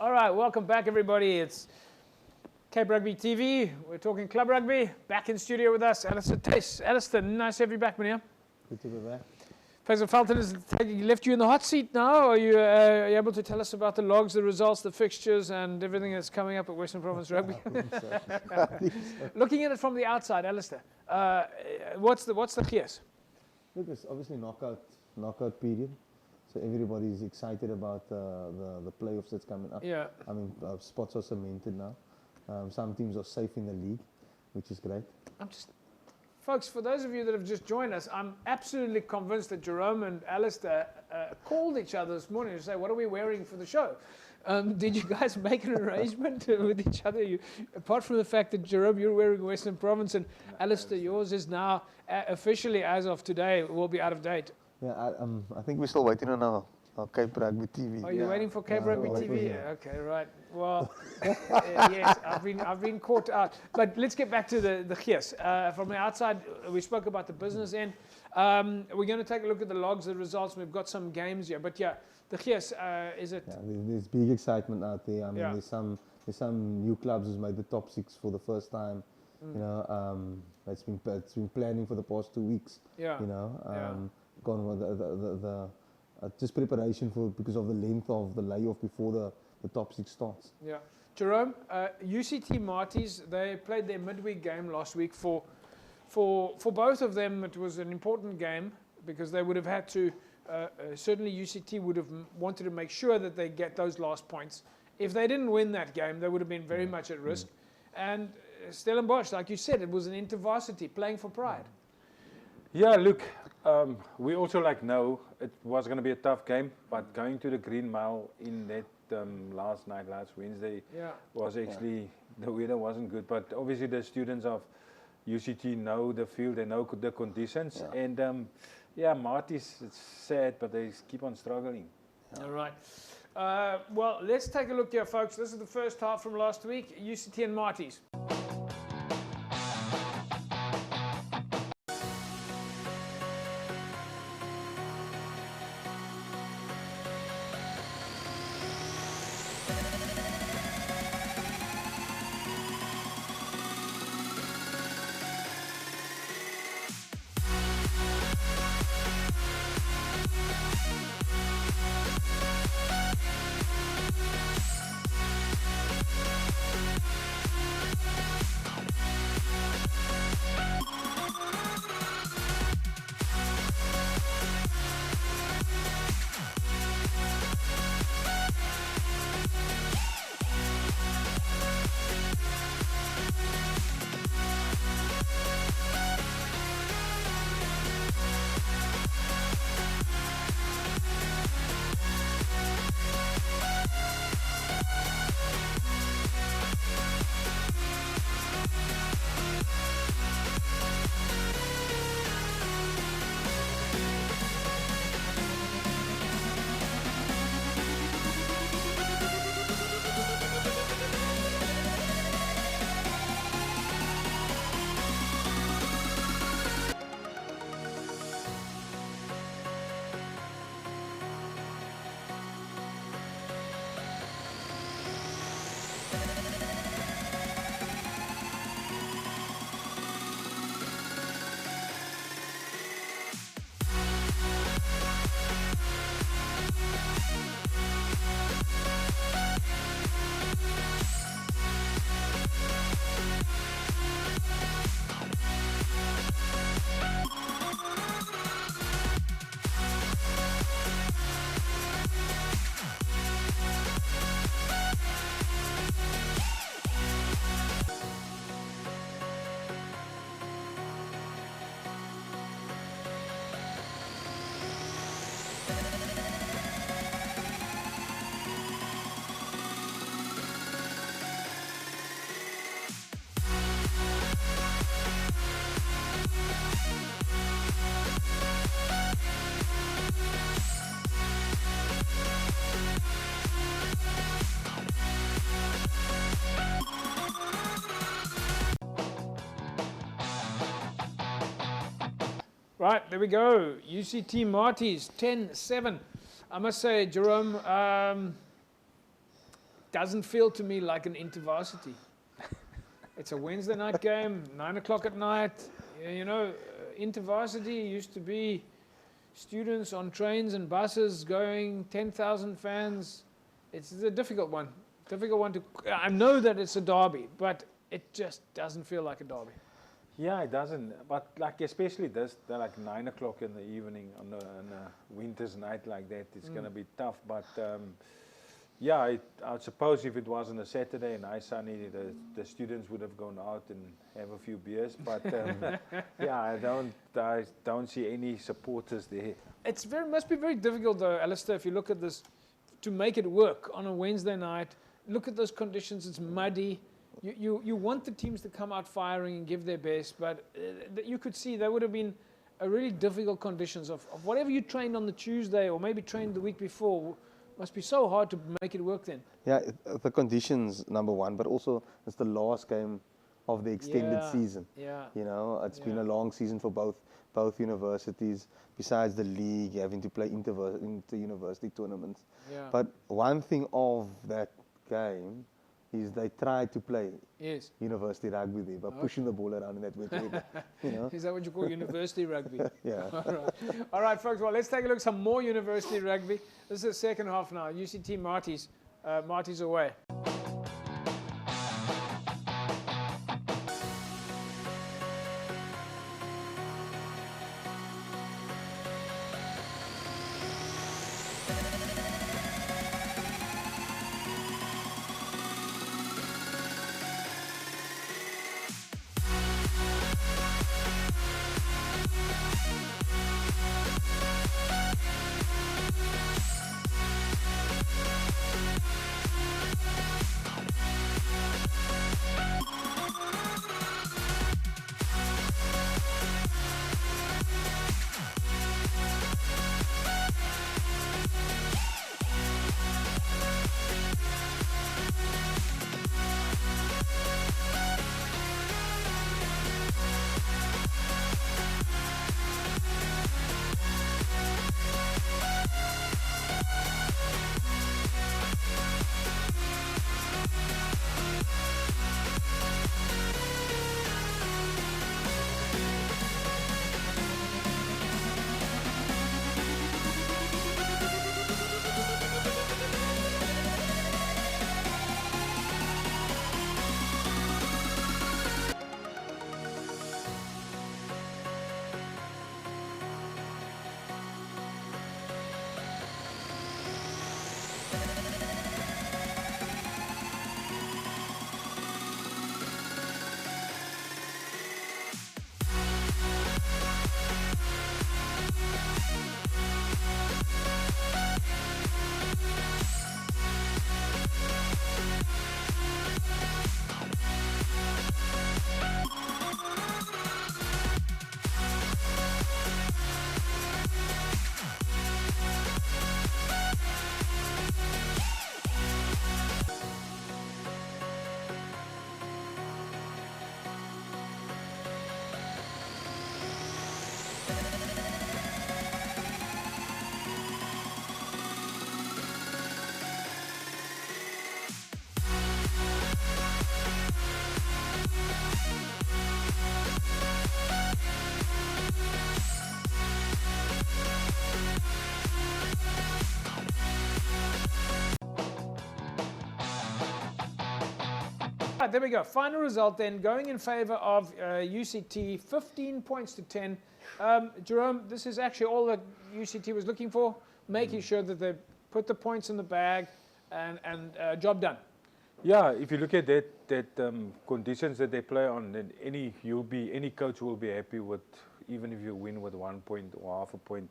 All right, welcome back, everybody. It's Cape Rugby TV. We're talking club rugby. Back in studio with us, Alistair Tace. Alistair, nice to have you back, man. Good to be back. President Felton has left you in the hot seat now. Are you able to tell us about the logs, the results, the fixtures, and everything that's coming up at Western Province Rugby? Looking at it from the outside, Alistair, what's the gears? Look, it's obviously knockout period. So everybody's excited about the playoffs that's coming up. Yeah. I mean, spots are cemented now. Some teams are safe in the league, which is great. Folks, for those of you that have just joined us, I'm absolutely convinced that Jerome and Alistair called each other this morning to say, what are we wearing for the show? Did you guys make an arrangement with each other? Apart from the fact that, Jerome, you're wearing Western Province, and Alistair, yours is now officially, as of today, will be out of date. Yeah, I think we're still waiting on our Cape Rugby TV. Are you waiting for Cape Rugby TV? Yeah. Okay, right. Well, yes, I've been caught out. But let's get back to the gears. From the outside, we spoke about the business end. We're going to take a look at the logs, the results. We've got some games here. But yeah, the gears, is it? Yeah, there's big excitement out there. I mean, there's some new clubs who's made the top 6 for the first time. You know, it's been planning for the past 2 weeks. Yeah. You know, gone with the just preparation for because of the length of the layoff before the top 6 starts. Yeah, Jerome, UCT Marties, they played their midweek game last week. For both of them, it was an important game because they would have had to. Certainly, UCT would have wanted to make sure that they get those last points. If they didn't win that game, they would have been very much at risk. And Stellenbosch, like you said, it was an intervarsity playing for pride. Yeah, look, we also know it was going to be a tough game, but going to the Green Mile in that last Wednesday, was actually, the weather wasn't good. But obviously the students of UCT know the field, they know the conditions. Yeah. And Marties, it's sad, but they keep on struggling. All right. Well, let's take a look here, folks. This is the first half from last week, UCT and Marties. Right, there we go. UCT Marties, 10-7. I must say, Jerome, doesn't feel to me like an intervarsity. It's a Wednesday night game, 9 o'clock at night. You know, intervarsity used to be students on trains and buses going, 10,000 fans. It's a difficult one. I know that it's a derby, but it just doesn't feel like a derby. Yeah, it doesn't. But like especially this, like 9 o'clock in the evening on a winter's night like that, it's going to be tough. But yeah, I suppose if it was on a Saturday and nice sunny, the students would have gone out and have a few beers. But yeah, I don't see any supporters there. Must be very difficult though, Alistair, if you look at this, to make it work on a Wednesday night. Look at those conditions. It's muddy. You want the teams to come out firing and give their best, but you could see there would have been a really difficult conditions of whatever you trained on the Tuesday or maybe trained the week before. Must be so hard to make it work then. Yeah, the conditions, number one, but also it's the last game of the extended season. Yeah. You know, it's been a long season for both universities. Besides the league, having to play inter-university tournaments. Yeah. But one thing of that game is they tried to play university rugby there by pushing the ball around in that wet weather. You know? Is that what you call university rugby? Yeah. All right, folks. Well, let's take a look at some more university rugby. This is the second half now. UCT Marty's away. Right, there we go. Final result then, going in favour of UCT, 15 points to 10. Jerome, this is actually all that UCT was looking for, making sure that they put the points in the bag and job done. Yeah, if you look at that conditions that they play on, then any coach will be happy with, even if you win with 1 point or half a point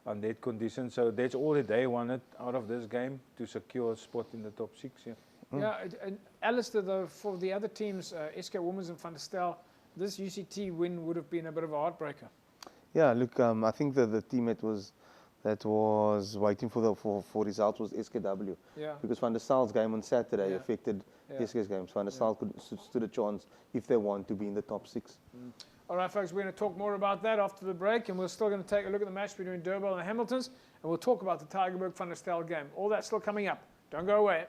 on that condition. So that's all that they wanted out of this game, to secure a spot in the top 6. Yeah. Yeah, and Alistair, though, for the other teams, SK Women's and Van der Stel, this UCT win would have been a bit of a heartbreaker. Yeah, look, I think that the team that was waiting for results was SKW. Yeah. Because Van der Stel's game on Saturday affected SK's games. Van der Stel stood a chance, if they want, to be in the top 6. All right, folks, we're going to talk more about that after the break, and we're still going to take a look at the match between Durban and Hamiltons, and we'll talk about the Tygerberg Van der Stel game. All that's still coming up. Don't go away.